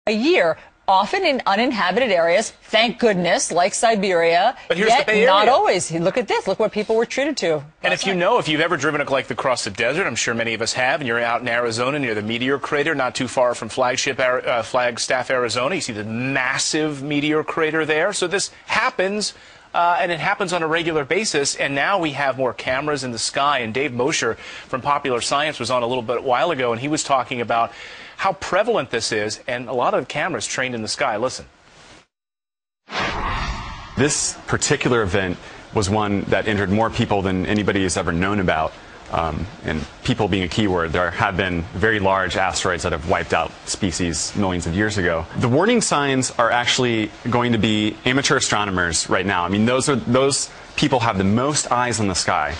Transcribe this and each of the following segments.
a year, often in uninhabited areas, thank goodness, like Siberia. But here's yet the Bay Area. Not always. Look at this. Look what people were treated to. And if you've ever driven across the desert, I'm sure many of us have, and you're out in Arizona near the Meteor crater, not too far from Flagstaff, Arizona, you see the massive Meteor crater there. So this happens. And it happens on a regular basis, and now we have more cameras in the sky. And Dave Mosher from Popular Science was on a little bit a while ago, and he was talking about how prevalent this is, and a lot of cameras trained in the sky. Listen. This particular event was one that injured more people than anybody has ever known about. And people being a key word, there have been very large asteroids that have wiped out species millions of years ago. The warning signs are actually going to be amateur astronomers right now. I mean, those people have the most eyes on the sky.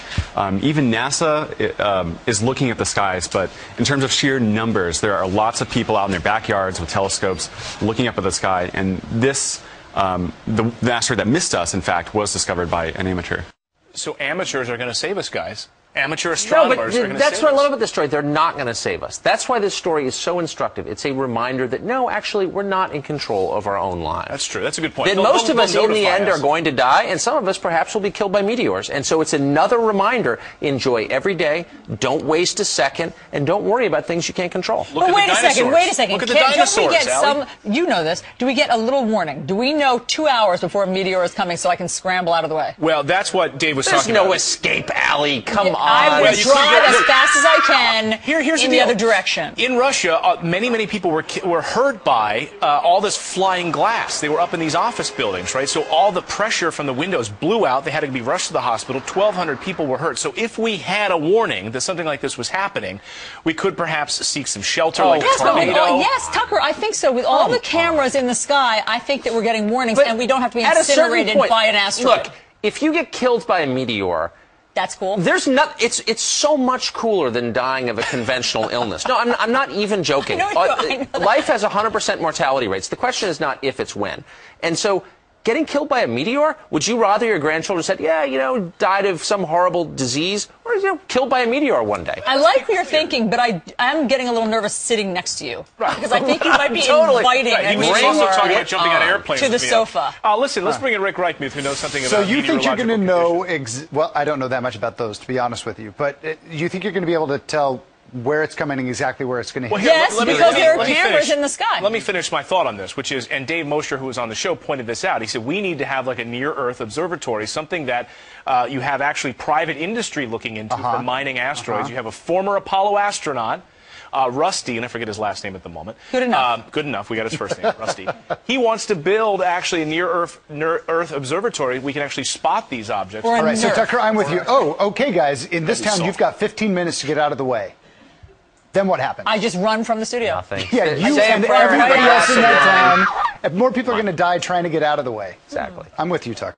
Even NASA is looking at the skies, but in terms of sheer numbers, there are lots of people out in their backyards with telescopes looking up at the sky, and this, the asteroid that missed us, in fact, was discovered by an amateur. So amateurs are going to save us, guys. Amateur astronomers are going to save us. That's what I love about this story. They're not going to save us. That's why this story is so instructive. It's a reminder that, no, actually, we're not in control of our own lives. That's true. That's a good point. That most of us, in the end, are going to die, and some of us perhaps will be killed by meteors. And so it's another reminder. Enjoy every day. Don't waste a second. And don't worry about things you can't control. But wait a second. Wait a second. Look at the dinosaurs, don't we get Sally. you know this, do we get a little warning? Do we know 2 hours before a meteor is coming so I can scramble out of the way? Well, that's what Dave was talking There's about. no escape alley. Come on. I will drive as fast as I can here's in the other direction. In Russia, many people were hurt by all this flying glass. They were up in these office buildings, right? So all the pressure from the windows blew out. They had to be rushed to the hospital. 1,200 people were hurt. So if we had a warning that something like this was happening, we could perhaps seek some shelter, like a tornado. Yes, Tucker, I think so. With all the cameras in the sky, I think that we're getting warnings, and we don't have to be incinerated by an asteroid. Look, if you get killed by a meteor, that's cool. There's not. It's so much cooler than dying of a conventional illness. No, I'm not even joking. I know Life has 100% mortality rates. The question is not if, it's when. And so, getting killed by a meteor, would you rather your grandchildren said, yeah, died of some horrible disease, or killed by a meteor one day? I like what you're thinking, but I'm getting a little nervous sitting next to you. Right. Because I think you might be inviting He was also talking about jumping out of airplanes to the sofa. Listen, let's bring in Rick Reichmuth, who knows something about So you think you're going to know, well, I don't know that much about those, to be honest with you, but you think you're going to be able to tell where it's coming and exactly where it's going to hit? Well, yes, because there are cameras in the sky. Let me finish my thought on this, which is, and Dave Mosher, who was on the show, pointed this out. He said, we need to have like a near-Earth observatory, something that you have actually private industry looking into for mining asteroids. You have a former Apollo astronaut, Rusty, and I forget his last name at the moment. Good enough. Good enough. We got his first name, Rusty. He wants to build actually a near-Earth observatory. We can actually spot these objects. All right, so Tucker, I'm with you. Oh, okay, guys. In this town, you've got 15 minutes to get out of the way. Then what happens? I just run from the studio. Nothing. Yeah, you and everybody else in that town. More people are going to die trying to get out of the way. Exactly. I'm with you, Tucker.